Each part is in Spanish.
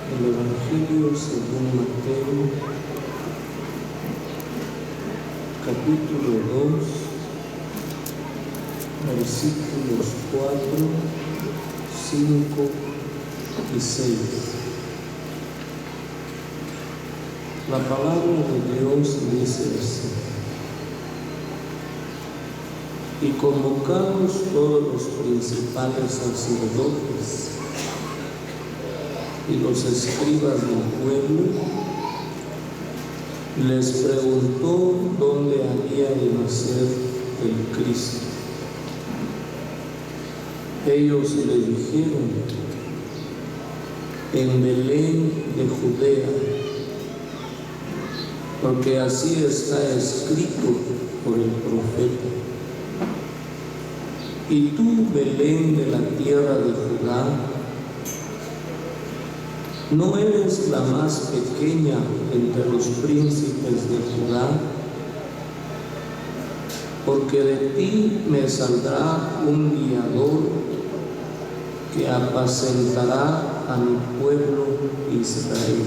El Evangelio según Mateo, capítulo 2, versículos 4, 5 y 6. La palabra de Dios dice así: y convocados todos los principales sacerdotes y los escribas del pueblo, les preguntó dónde había de nacer el Cristo. Ellos le dijeron: en Belén de Judea, porque así está escrito por el profeta. Y tú, Belén de la tierra de Judá, ¿no eres la más pequeña entre los príncipes de Judá? Porque de ti me saldrá un guiador que apacentará a mi pueblo Israel.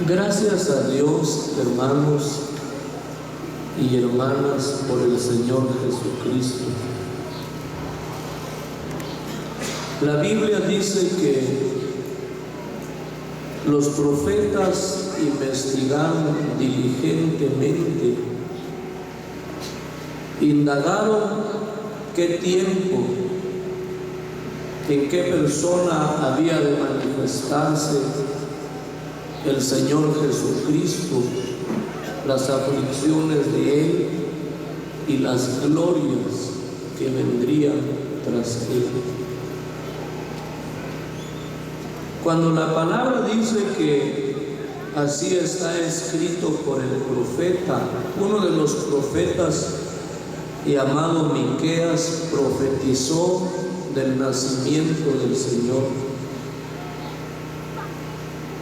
Gracias a Dios, hermanos y hermanas, por el Señor Jesucristo. La Biblia dice que los profetas investigaron diligentemente, indagaron qué tiempo, en qué persona había de manifestarse el Señor Jesucristo, las aflicciones de Él y las glorias que vendrían tras Él. Cuando la palabra dice que así está escrito por el profeta, uno de los profetas llamado Miqueas profetizó del nacimiento del Señor.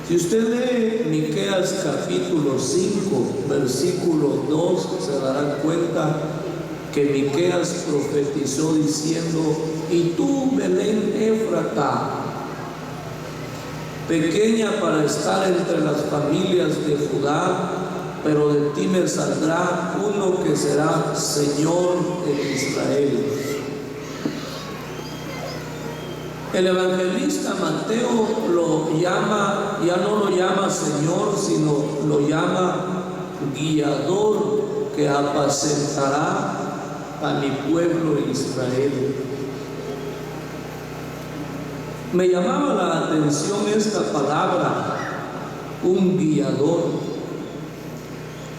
Si usted lee Miqueas capítulo 5, versículo 2, se dará cuenta que Miqueas profetizó diciendo: y tú, Belén Éfrata, pequeña para estar entre las familias de Judá, pero de ti me saldrá uno que será Señor en Israel. El evangelista Mateo lo llama, ya no lo llama Señor, sino lo llama guiador que apacentará a mi pueblo Israel. Me llamaba la atención esta palabra, un guiador.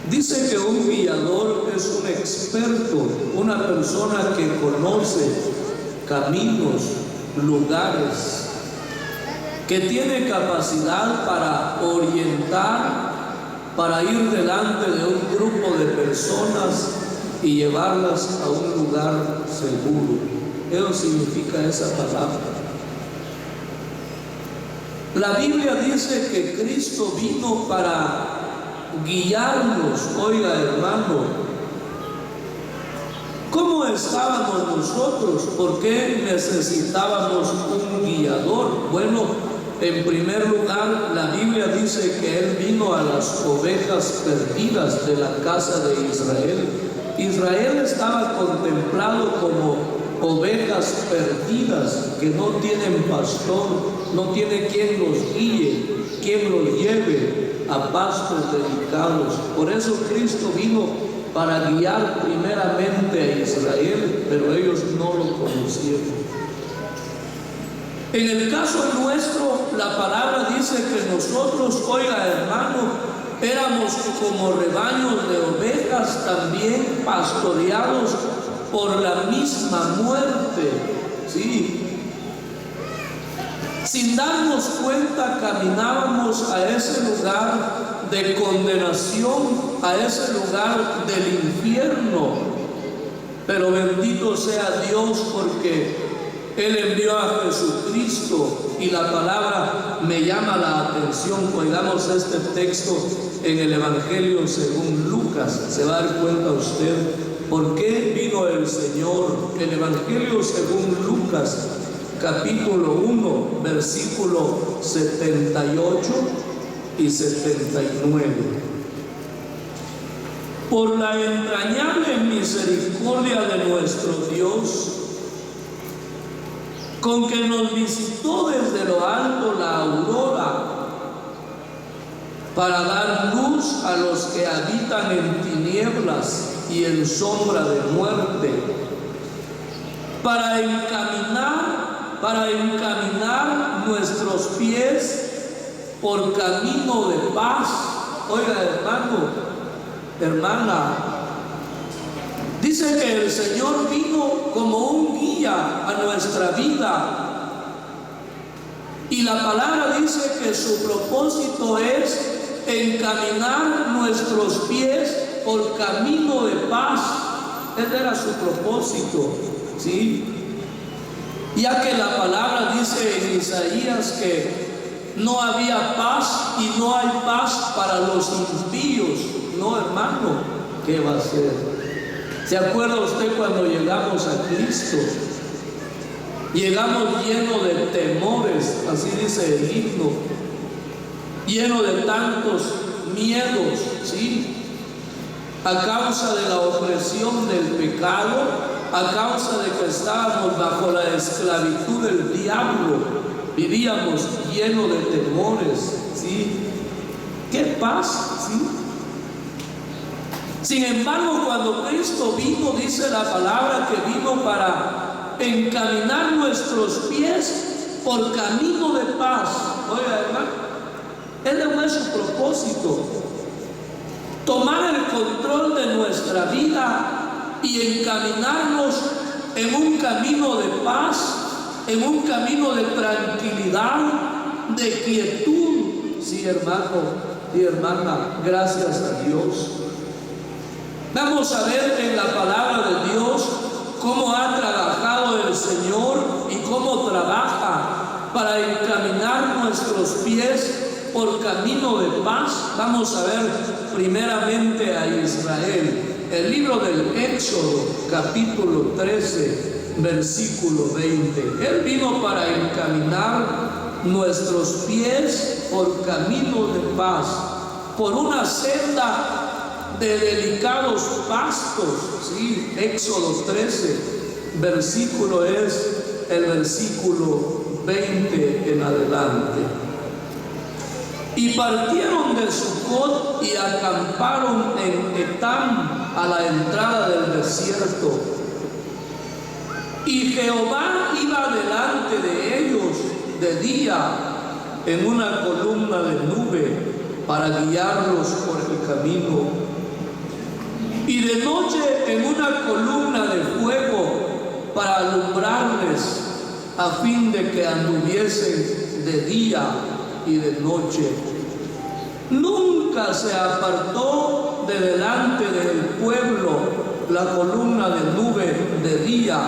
Dice que un guiador es un experto, una persona que conoce caminos, lugares, que tiene capacidad para orientar, para ir delante de un grupo de personas y llevarlas a un lugar seguro. Eso significa esa palabra. La Biblia dice que Cristo vino para guiarnos. Oiga, hermano, ¿cómo estábamos nosotros? ¿Por qué necesitábamos un guiador? Bueno, en primer lugar, la Biblia dice que Él vino a las ovejas perdidas de la casa de Israel. Israel estaba contemplado como ovejas perdidas que no tienen pastor, no tiene quien los guíe, quien los lleve a pastos delicados. Por eso Cristo vino para guiar primeramente a Israel, pero ellos no lo conocieron. En el caso nuestro, la palabra dice que nosotros, oiga, hermano, éramos como rebaños de ovejas, también pastoreados por la misma muerte, ¿sí? Sin darnos cuenta, caminábamos a ese lugar de condenación, a ese lugar del infierno. Pero bendito sea Dios, porque Él envió a Jesucristo, y la palabra me llama la atención. Oigamos este texto en el Evangelio según Lucas. Se va a dar cuenta usted por qué vino el Señor. El Evangelio según Lucas, capítulo 1, versículo 78 y 79. Por la entrañable misericordia de nuestro Dios, con que nos visitó desde lo alto la aurora, para dar luz a los que habitan en tinieblas y en sombra de muerte, para encaminar nuestros pies por camino de paz. Oiga, hermano, hermana, dice que el Señor vino como un guía a nuestra vida, y la palabra dice que su propósito es encaminar nuestros pies por camino de paz. Ese era su propósito, ¿sí? Ya que la palabra dice en Isaías que no había paz y no hay paz para los impíos. No, hermano, ¿qué va a ser? ¿Se acuerda usted cuando llegamos a Cristo? Llegamos llenos de temores, así dice el himno, lleno de tantos miedos, ¿sí? A causa de la opresión del pecado, a causa de que estábamos bajo la esclavitud del diablo, vivíamos llenos de temores, ¿sí? ¿Qué paz? ¿Sí? Sin embargo, cuando Cristo vino, dice la palabra que vino para encaminar nuestros pies por camino de paz. Oiga, hermano, ese no es su propósito. Tomar el control de nuestra vida y encaminarnos en un camino de paz, en un camino de tranquilidad, de quietud. Sí, hermano y hermana, gracias a Dios. Vamos a ver en la palabra de Dios cómo ha trabajado el Señor y cómo trabaja para encaminar nuestros pies por camino de paz. Vamos a ver primeramente a Israel. El libro del Éxodo, capítulo 13, versículo 20. Él vino para encaminar nuestros pies por camino de paz, por una senda de delicados pastos. Sí, Éxodo 13, versículo es el versículo 20 en adelante. Y partieron de Sucot y acamparon en Etam, a la entrada del desierto. Y Jehová iba delante de ellos de día en una columna de nube para guiarlos por el camino, y de noche en una columna de fuego para alumbrarles, a fin de que anduviesen de día y de noche. Nunca se apartó de delante del pueblo la columna de nube de día,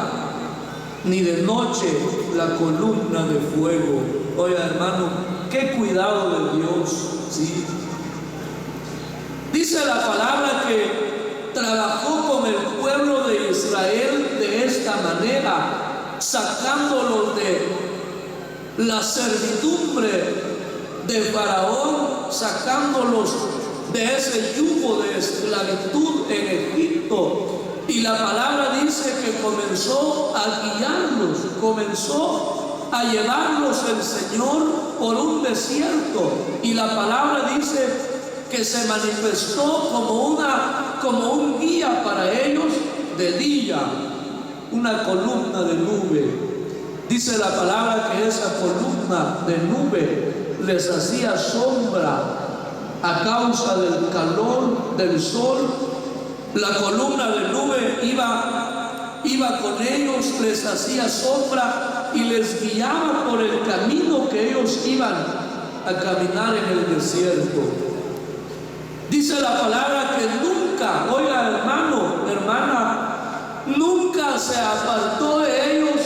ni de noche la columna de fuego. Oiga, hermano, qué cuidado de Dios, ¿sí? Dice la palabra que trabajó con el pueblo de Israel de esta manera, sacándolos de la servidumbre de Faraón, sacándolos de ese yugo de esclavitud en Egipto. Y la palabra dice que comenzó a guiarlos, comenzó a llevarlos el Señor por un desierto. Y la palabra dice que se manifestó como un guía para ellos de día, una columna de nube. Dice la palabra que esa columna de nube les hacía sombra a causa del calor del sol. La columna de nube iba con ellos, les hacía sombra y les guiaba por el camino que ellos iban a caminar en el desierto. Dice la palabra que nunca, oiga, hermano, hermana, nunca se apartó de ellos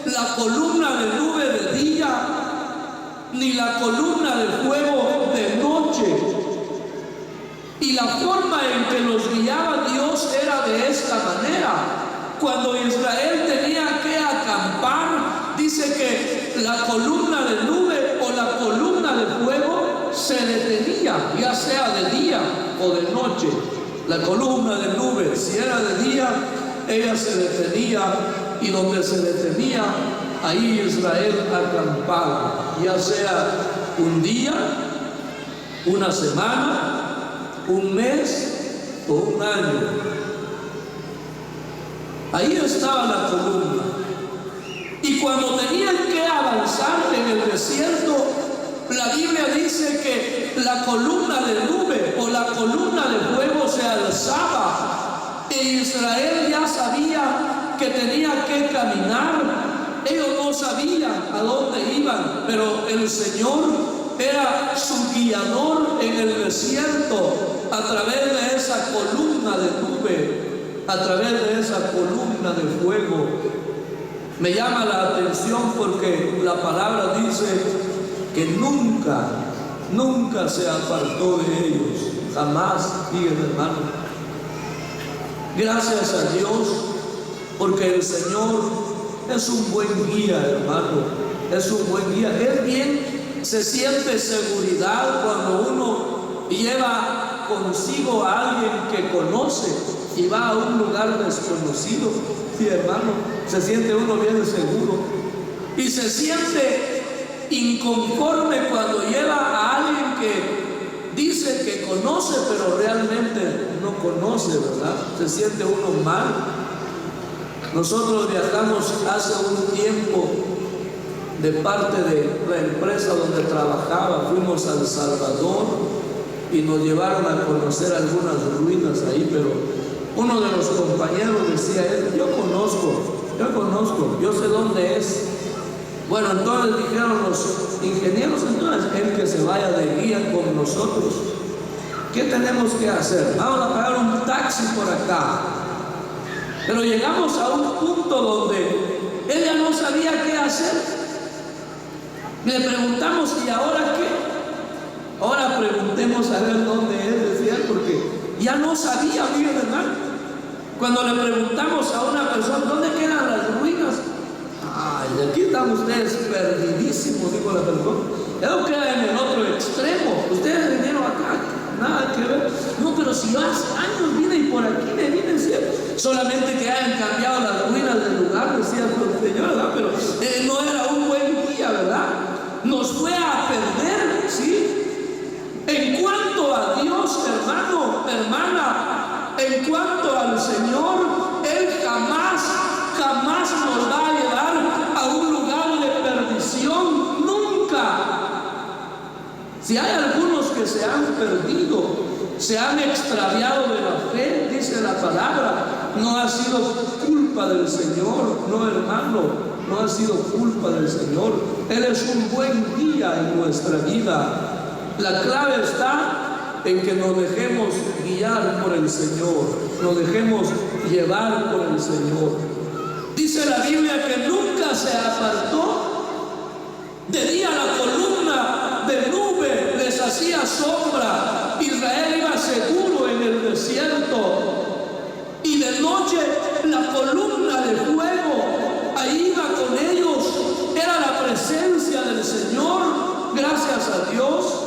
la columna de nube de día, ni la columna de fuego de noche. Y la forma en que los guiaba Dios era de esta manera. Cuando Israel tenía que acampar, dice que la columna de nube o la columna de fuego se detenía, ya sea de día o de noche. La columna de nube, si era de día, ella se detenía, y donde se detenía, ahí Israel acampaba, ya sea un día, una semana, un mes o un año. Ahí estaba la columna. Y cuando tenían que avanzar en el desierto, la Biblia dice que la columna de nube o la columna de fuego se alzaba, e Israel ya sabía que tenía que caminar. Ellos no sabían a dónde iban, pero el Señor era su guiador en el desierto a través de esa columna de nube, a través de esa columna de fuego. Me llama la atención porque la palabra dice que nunca se apartó de ellos, jamás, fíjense, hermano. Gracias a Dios, porque el Señor es un buen guía, hermano, es un buen guía. Es bien, se siente seguridad cuando uno lleva consigo a alguien que conoce y va a un lugar desconocido. Sí, hermano, se siente uno bien seguro, y se siente inconforme cuando lleva a alguien que dice que conoce, pero realmente no conoce, ¿verdad? Se siente uno mal. Nosotros viajamos hace un tiempo de parte de la empresa donde trabajaba, fuimos a El Salvador y nos llevaron a conocer algunas ruinas ahí, pero uno de los compañeros decía, yo conozco, yo sé dónde es. Bueno, entonces dijeron los ingenieros, entonces el que se vaya de guía con nosotros. ¿Qué tenemos que hacer? Vamos a pagar un taxi por acá. Pero llegamos a un punto donde ella no sabía qué hacer. Le preguntamos, ¿y ahora qué? Ahora preguntemos a ver dónde es, decía, porque ya no sabía, bien, hermano. Cuando le preguntamos a una persona, ¿dónde quedan las ruinas? Ay, aquí están ustedes perdidísimos, dijo la persona. Eso queda en el otro extremo. Ustedes vinieron acá, nada que ver. No, pero si yo hace años vine y por aquí me vine, ¿cierto? Solamente que hayan cambiado las ruinas del lugar, decía el Señor, ¿verdad? Pero no era un buen guía, ¿verdad? Nos fue a perder, ¿sí? En cuanto a Dios, hermano, hermana, en cuanto al Señor, Él jamás nos va a llevar a un lugar de perdición, nunca. Si hay algunos que se han perdido, se han extraviado de la fe, dice la palabra, no ha sido culpa del Señor, no, hermano, no ha sido culpa del Señor. Él es un buen guía en nuestra vida. La clave está en que nos dejemos guiar por el Señor, nos dejemos llevar por el Señor. Dice la Biblia que nunca se apartó. De día la columna de nube les hacía sombra, Israel iba seguro en el desierto, y de noche la columna de fuego ahí iba con ellos. Era la presencia del Señor, gracias a Dios.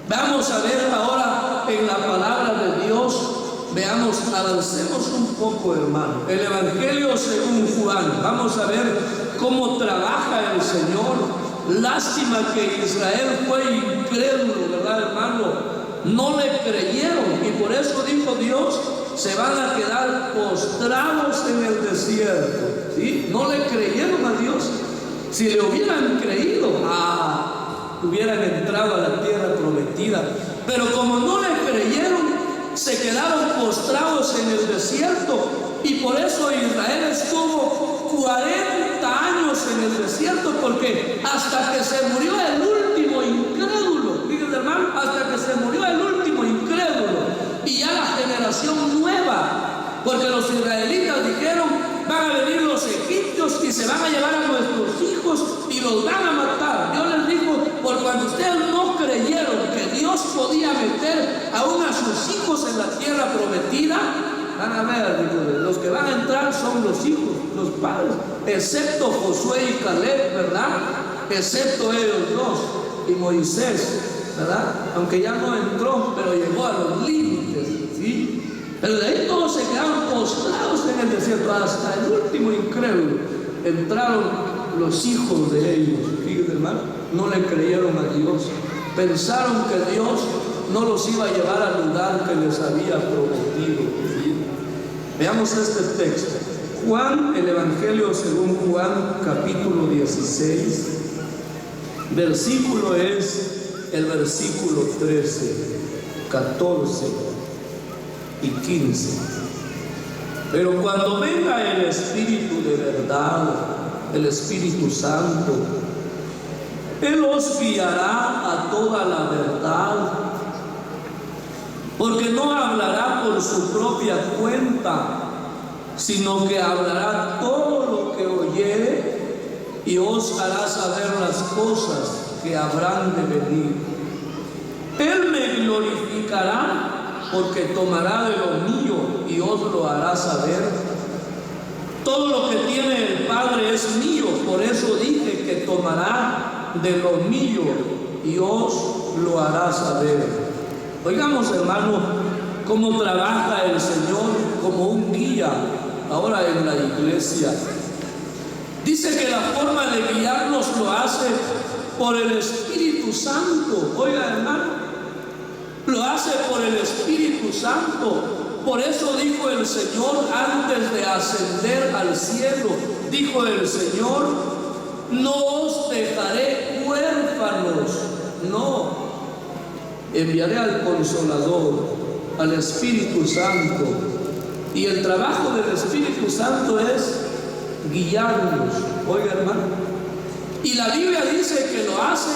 Vamos a ver ahora en la palabra de Dios. Veamos, avancemos un poco, hermano. El Evangelio según Juan. Vamos a ver cómo trabaja el Señor. Lástima que Israel fue incrédulo, ¿verdad, hermano? No le creyeron, y por eso dijo Dios, se van a quedar postrados en el desierto, ¿sí? No le creyeron a Dios. Si le hubieran creído, hubieran entrado a la tierra prometida. Pero como no le creyeron, se quedaron postrados en el desierto, y por eso Israel estuvo 40 años en el desierto, porque hasta que se murió el último incrédulo, fíjense, hermano, hasta que se murió el último incrédulo, y ya la generación nueva, porque los israelitas dijeron, van a venir los egipcios y se van a llevar a nuestros hijos y los van a matar. Dios les dijo, por cuando ustedes no creyeron que Dios podía meter aún a sus hijos en la tierra prometida, van a ver, los que van a entrar son los hijos. los padres, excepto Josué y Caleb, ¿verdad? Excepto ellos dos y Moisés, ¿verdad? Aunque ya no entró, pero llegó a los límites, ¿sí? Pero de ahí todos se quedaron postrados en el desierto, hasta el último incrédulo. Entraron los hijos de ellos, fíjense, hermano, no le creyeron a Dios, pensaron que Dios no los iba a llevar al lugar que les había prometido, ¿sí? Veamos este texto. Juan, el Evangelio según Juan, capítulo 16, versículo es el versículo 13, 14 y 15. Pero cuando venga el Espíritu de verdad, el Espíritu Santo, Él os guiará a toda la verdad, porque no hablará por su propia cuenta, sino que hablará todo lo que oyere y os hará saber las cosas que habrán de venir. Él me glorificará, porque tomará de lo mío y os lo hará saber. Todo lo que tiene el Padre es mío, por eso dije que tomará de lo mío y os lo hará saber. Oigamos, hermano, cómo trabaja el Señor como un guía ahora en la iglesia. Dice que la forma de guiarnos lo hace por el Espíritu Santo. Oiga, hermano, lo hace por el Espíritu Santo. Por eso dijo el Señor antes de ascender al cielo, dijo el Señor: no os dejaré huérfanos, no, enviaré al Consolador, al Espíritu Santo. Y el trabajo del Espíritu Santo es guiarnos. Oiga, hermano, y la Biblia dice que lo hace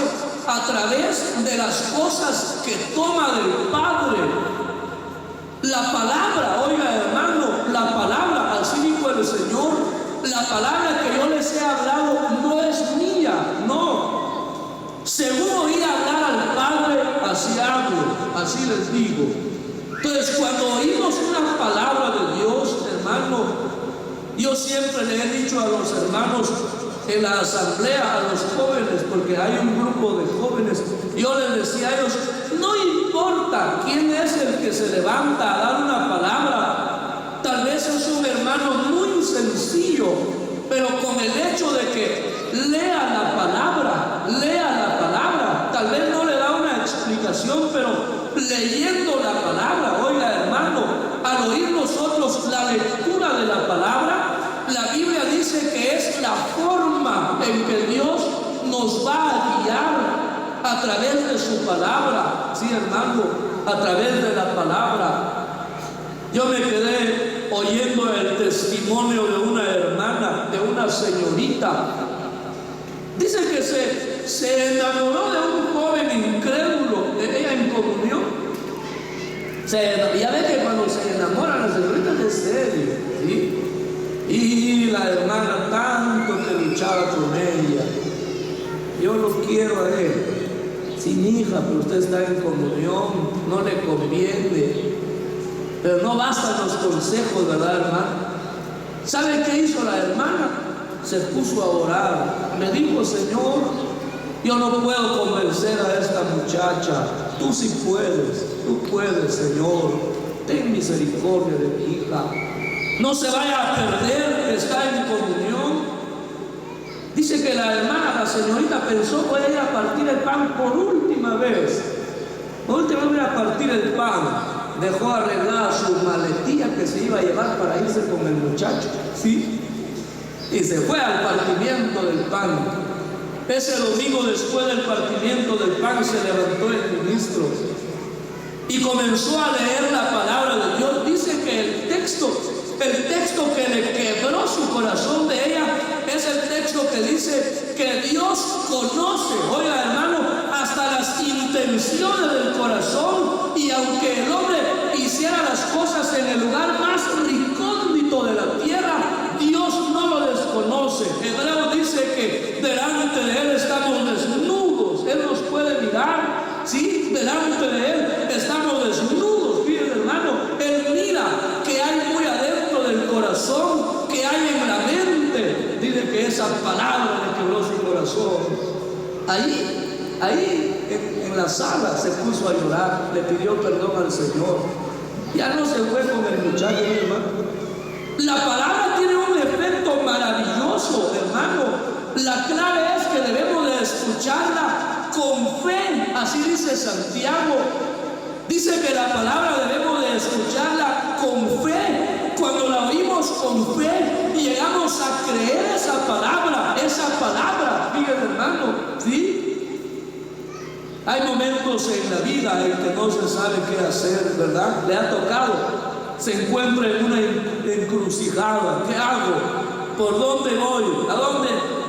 a través de las cosas que toma del Padre. La palabra, oiga, hermano, la palabra, así dijo el Señor, la palabra que yo les he hablado no es mía, no. Según oí hablar al Padre, así hablo, así les digo. Entonces, cuando oímos una palabra de Dios, hermano, yo siempre le he dicho a los hermanos en la asamblea, a los jóvenes, porque hay un grupo de jóvenes, yo les decía a ellos: no importa quién es el que se levanta a dar una palabra, tal vez es un hermano muy sencillo, pero con el hecho de que lea la palabra, tal vez no le da una explicación, pero leyendo la palabra, oiga, hermano, al oír nosotros la lectura de la palabra, la Biblia dice que es la forma en que Dios nos va a guiar a través de su palabra. Sí, hermano, a través de la palabra. Yo me quedé oyendo el testimonio de una hermana, de una señorita. Dice que se enamoró de un joven incrédulo, de ella en comunión. Ya ve que cuando se enamoran las señoritas es serio, ¿sí? Y la hermana tanto que luchaba con ella: yo lo quiero a él. Sí, mi hija, pero usted está en comunión, no le conviene. Pero no bastan los consejos, ¿verdad, hermano? ¿Sabe qué hizo la hermana? Se puso a orar. Me dijo: Señor, yo no puedo convencer a esta muchacha. Tú sí puedes, tú puedes, Señor. Ten misericordia de mi hija. No se vaya a perder, está en comunión. Dice que la hermana, la señorita, pensó que ella a partir el pan por última vez. Por última vez a partir el pan. Dejó arreglada su maletilla que se iba a llevar para irse con el muchacho, ¿sí? Y se fue al partimiento del pan. Ese domingo, después del partimiento del pan, se levantó el ministro y comenzó a leer la palabra de Dios. Dice que el texto que le quebró su corazón de ella es el texto que dice que Dios conoce, oiga, hermano, hasta las intenciones del corazón, y aunque el hombre hiciera las cosas en el lugar más recóndito de la tierra, Dios no lo desconoce. Hebreo dice que delante de Él estamos desnudos. Él nos puede mirar, ¿sí? Delante de Él estamos desnudos. Fíjense, hermano, Él mira que hay muy adentro del corazón, que hay en la mente. esa palabra le quebró su corazón. Ahí en la sala se puso a llorar, le pidió perdón al Señor. Ya no se fue con el muchacho, hermano. La palabra tiene un efecto maravilloso, hermano. La clave es que debemos de escucharla con fe. Así dice Santiago. Dice que la palabra debemos de escucharla con fe. Cuando la oímos con fe, llegamos a creer esa palabra, fíjense, hermano, ¿sí? Hay momentos en la vida en que no se sabe qué hacer, ¿verdad? Le ha tocado, se encuentra en una encrucijada. ¿Qué hago? ¿Por dónde voy? ¿A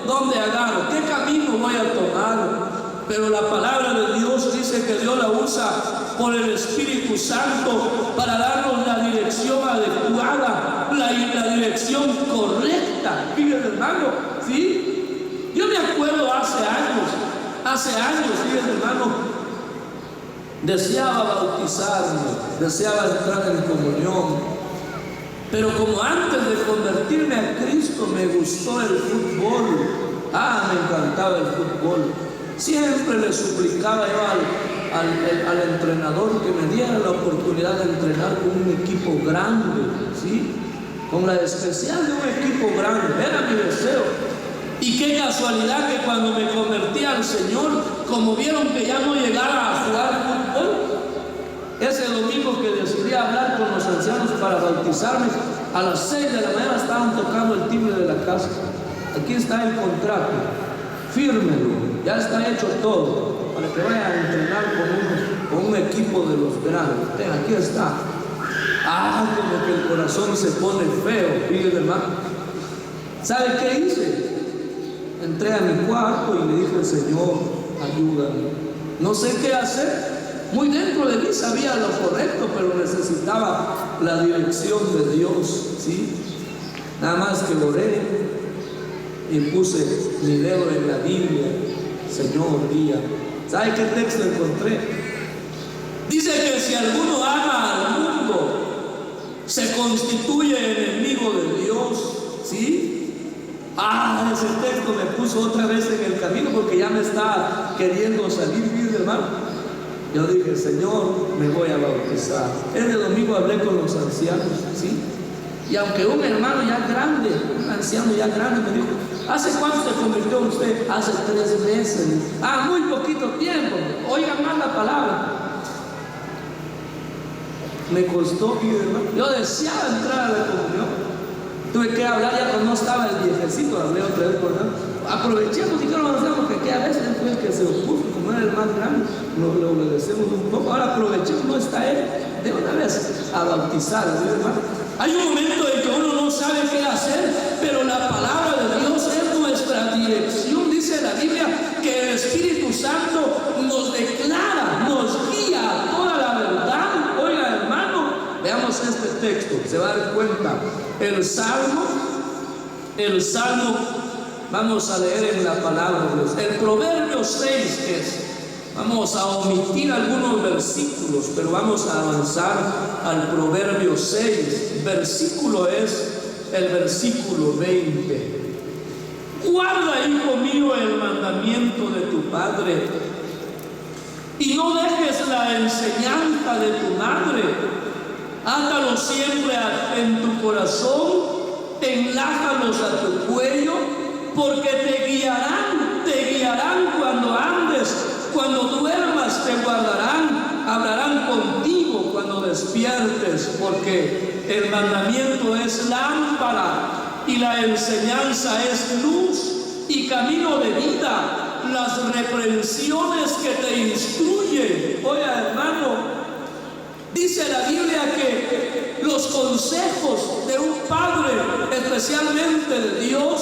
dónde agarro? ¿Qué camino voy a tomar? Pero la palabra de Dios dice que Dios la usa por el Espíritu Santo para darnos la dirección adecuada, la dirección correcta. Fíjense, hermano, ¿sí? Yo me acuerdo hace años, fíjense, hermano, deseaba bautizarme, deseaba entrar en comunión, pero como antes de convertirme a Cristo me gustó el fútbol. Me encantaba el fútbol. Siempre le suplicaba yo al entrenador que me diera la oportunidad de entrenar con un equipo grande, ¿sí? Con la especial de un equipo grande. Era mi deseo. Y qué casualidad que cuando me convertí al Señor, como vieron que ya no llegara a jugar fútbol, ese domingo que decidí hablar con los ancianos para bautizarme, a las 6 de la mañana estaban tocando el timbre de la casa. Aquí está el contrato, fírmelo, ya está hecho todo, para que vaya a entrenar con un equipo de los grandes. Ven, aquí está. Como que el corazón se pone feo, fíjense, hermano. ¿Sabe qué hice? Entré a mi cuarto y le dije al Señor, ayúdame. No sé qué hacer. Muy dentro de mí sabía lo correcto, pero necesitaba la dirección de Dios, ¿sí? Nada más que oré y puse mi dedo en la Biblia. Señor, guía. ¿Sabe qué texto encontré? Dice que si alguno ama al mundo, se constituye enemigo de Dios, ¿sí? Ese texto me puso otra vez en el camino porque ya me está queriendo salir, mi hermano. Yo dije, Señor, me voy a bautizar. Ese domingo hablé con los ancianos, ¿sí? Y aunque un hermano ya grande, un anciano ya grande, me dijo, ¿hace cuánto se convirtió usted? Hace 3 meses. Muy poquito tiempo. Oigan más la palabra. Me costó, mi hermano. Yo deseaba entrar a la comunión. Tuve que hablar ya cuando no estaba el viejecito, hablé otra vez con él. Aprovechemos y que lo avanzamos, porque a veces fue el que se opuso, como era el más grande, lo obedecemos un poco. Ahora aprovechemos, no está él, de una vez a bautizar, ¿sí, hermano? Hay un momento en que uno no sabe qué hacer, pero la palabra de Dios es nuestra dirección. Dice la Biblia que el Espíritu Santo nos declara, nos guía a toda la verdad. Oiga, hermano, veamos este texto, se va a dar cuenta. El Salmo, vamos a leer en la palabra de Dios. El Proverbio 6 es, vamos a omitir algunos versículos, pero vamos a avanzar al Proverbio 6. Versículo es el versículo 20. Guarda, hijo mío, el mandamiento de tu padre, y no dejes la enseñanza de tu madre. Átalo siempre en tu corazón, enlájalos a tu cuello, porque te guiarán cuando andes, cuando duermas te guardarán, hablarán contigo cuando despiertes, porque el mandamiento es lámpara y la enseñanza es luz y camino de vida, las reprensiones que te instruyen. Oye, hermano, dice la Biblia que los consejos de un padre, especialmente de Dios,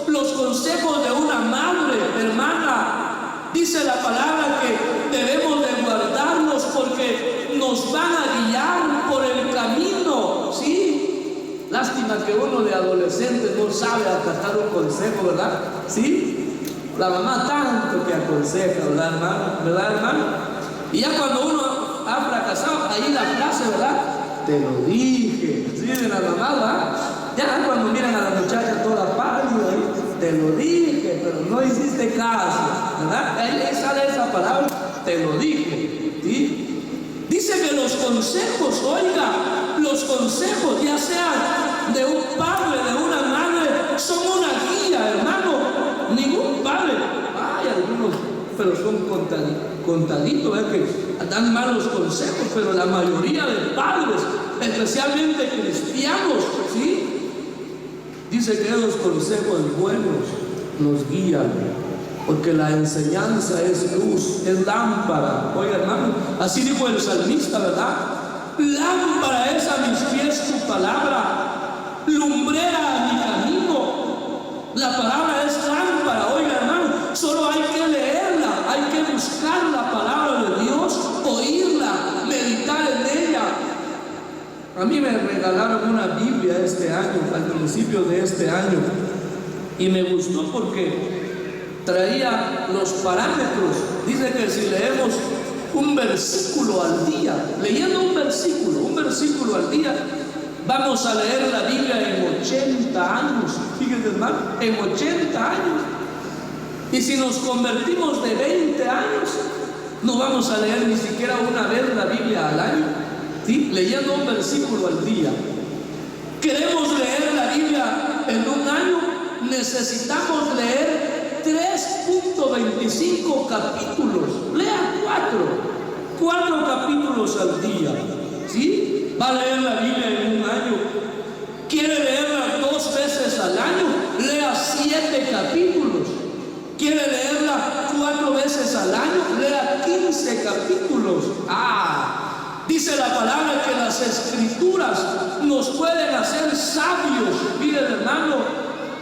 los consejos de una madre, hermana, dice la palabra que debemos de guardarlos porque nos van a guiar por el camino, ¿sí? Lástima que uno de adolescente no sabe acatar un consejo, ¿verdad? ¿Sí? La mamá tanto que aconseja, ¿verdad, hermano? ¿Verdad, hermano? Y ya cuando uno ha fracasado, ahí la frase, ¿verdad? Te lo dije, ¿sí? De la mamá, ¿verdad? Ya cuando miran a la muchacha toda pálida, te lo dije, pero no hiciste caso, ¿verdad? Ahí sale esa palabra, te lo dije, ¿sí? Dice que los consejos, oiga, los consejos, ya sea de un padre, de una madre, son una guía, hermano. Ningún padre, hay algunos, pero son contaditos, que dan malos consejos, pero la mayoría de padres, especialmente cristianos, ¿sí? Dice que esos consejos buenos nos guían, porque la enseñanza es luz, es lámpara. Oiga, hermano, así dijo el salmista, ¿verdad? Lámpara es a mis pies tu palabra, lumbrera a mi camino. La palabra es lámpara, oiga, hermano, solo hay que leerla, hay que buscar la palabra de Dios, oírla, meditar en ella. A mí me regalaron una Biblia este año, al principio de este año, y me gustó porque traía los parámetros. Dice que si leemos un versículo al día, leyendo un versículo al día, vamos a leer la Biblia en 80 años. Fíjense, hermano, en 80 años. Y si nos convertimos de 20 años, no vamos a leer ni siquiera una vez la Biblia al año, ¿sí? Leyendo un versículo al día. Queremos leer la Biblia en un año, necesitamos leer 3.25 capítulos. Lea 4 capítulos al día, ¿sí? Va a leer la Biblia en un año. Quiere leerla 2 veces al año, lea 7 capítulos. Quiere leerla 4 veces al año, lea 15 capítulos. Dice la palabra que las escrituras nos pueden hacer sabios. Miren, hermano,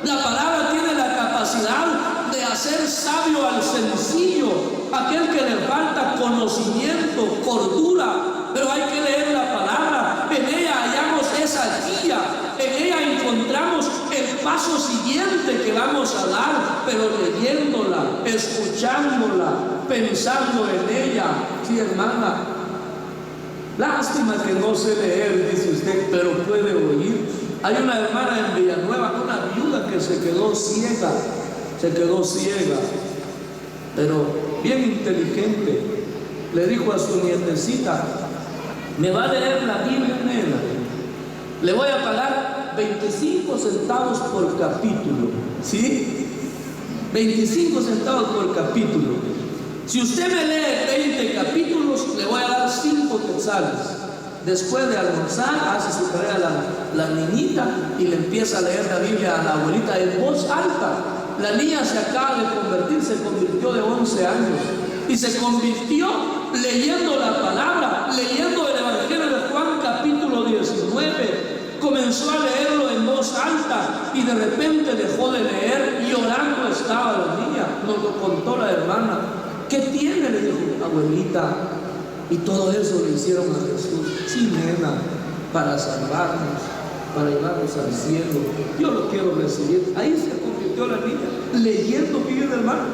la palabra tiene la capacidad de hacer sabio al sencillo, aquel que le falta conocimiento, cordura. Pero hay que leer la palabra, en ella hallamos esa guía, en ella encontramos el paso siguiente que vamos a dar, pero leyéndola, escuchándola, pensando en ella. Sí, hermana, lástima que no sé leer, dice usted, pero puede oír. Hay una hermana en Villanueva, una viuda que se quedó ciega, pero bien inteligente. Le dijo a su nietecita: me va a leer la Biblia, nena, le voy a pagar 25 centavos por capítulo, ¿sí? 25 centavos por capítulo. Si usted me lee 20 capítulos, le voy a dar 5 quetzales. Después de almorzar, hace su tarea la niñita y le empieza a leer la Biblia a la abuelita en voz alta. La niña se acaba de convertir, se convirtió de 11 años y se convirtió leyendo la palabra, leyendo el Evangelio de Juan capítulo 19. Comenzó a leerlo en voz alta y de repente dejó de leer, llorando estaba la niña. Nos lo contó la hermana. ¿Qué tiene?, le dijo, abuelita. Y todo eso le hicieron a Jesús. Sí, nena, para salvarnos, para llevarnos al cielo. Yo lo quiero recibir. Ahí se convirtió la niña, leyendo Biblia, hermano.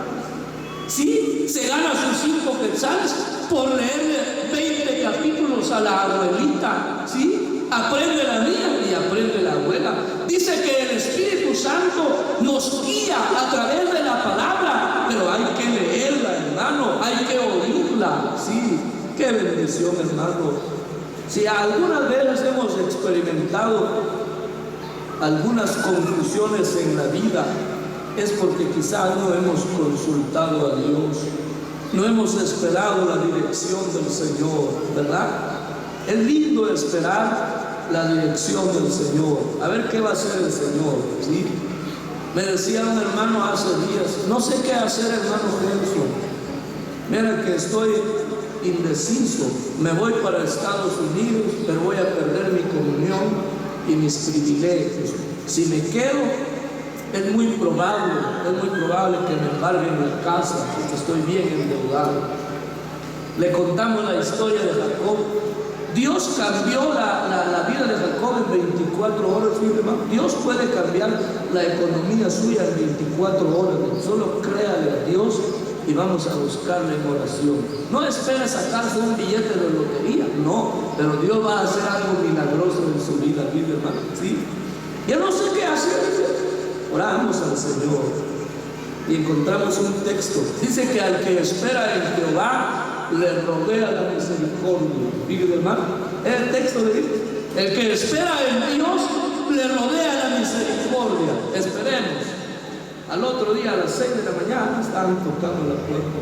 Sí, se gana sus 5 quetzales por leerle 20 capítulos a la abuelita. Sí, aprende la niña y aprende la abuela. Dice que el Espíritu Santo nos guía a través de la palabra, pero hay que leerla, hermano, hay que oírla. Sí. Qué bendición, hermano. Si algunas veces hemos experimentado algunas confusiones en la vida, es porque quizás no hemos consultado a Dios, no hemos esperado la dirección del Señor, ¿verdad? Es lindo esperar la dirección del Señor, a ver qué va a hacer el Señor, ¿sí? Me decía un hermano hace días: no sé qué hacer, hermano Gerson. Mira que estoy indeciso, me voy para Estados Unidos, pero voy a perder mi comunión y mis privilegios. Si me quedo, es muy probable que me embarguen la casa, porque estoy bien endeudado. Le contamos la historia de Jacob. Dios cambió la vida de Jacob en 24 horas. Dios puede cambiar la economía suya en 24 horas. Solo créale a Dios y vamos a buscarle en oración. No espere sacarse un billete de lotería, no, pero Dios va a hacer algo milagroso en su vida, hermano, ¿sí? Yo no sé qué hacer. Oramos al Señor y encontramos un texto. Dice que al que espera en Jehová le rodea la misericordia. Fíjate, hermano, es el texto de Dios. El que espera en Dios le rodea la misericordia. Esperemos. Al otro día a las 6 de la mañana están tocando la puerta.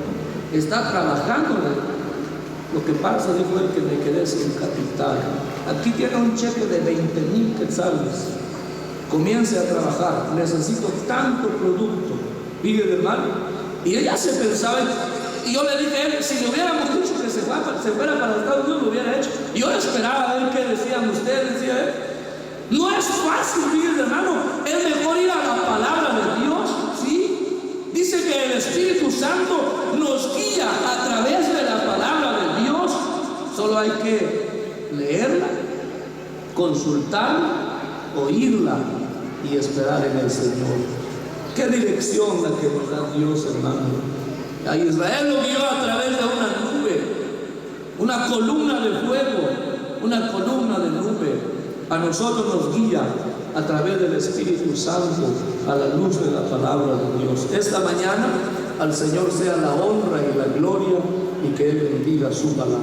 Está trabajando. Lo que pasa, dijo él, que me quedé sin capital. Aquí tiene un cheque de 20,000 quetzales. Comience a trabajar. Necesito tanto producto. Fíjate, hermano. Y ella se pensaba, y yo le dije a él, si le hubiéramos dicho que se fuera para Estados Unidos, lo hubiera hecho. Y yo esperaba a ver qué decían ustedes, decía él. No es fácil, fíjate, hermano. Es mejor ir a la palabra de Dios, ¿sí? Dice que el Espíritu Santo nos guía a través de la palabra de Dios. Solo hay que leerla, consultarla, oírla y esperar en el Señor. Qué dirección la que nos da Dios, hermano. A Israel lo guió a través de una nube, una columna de fuego, una columna de nube. A nosotros nos guía a través del Espíritu Santo a la luz de la palabra de Dios. Esta mañana al Señor sea la honra y la gloria y que Él bendiga su palabra.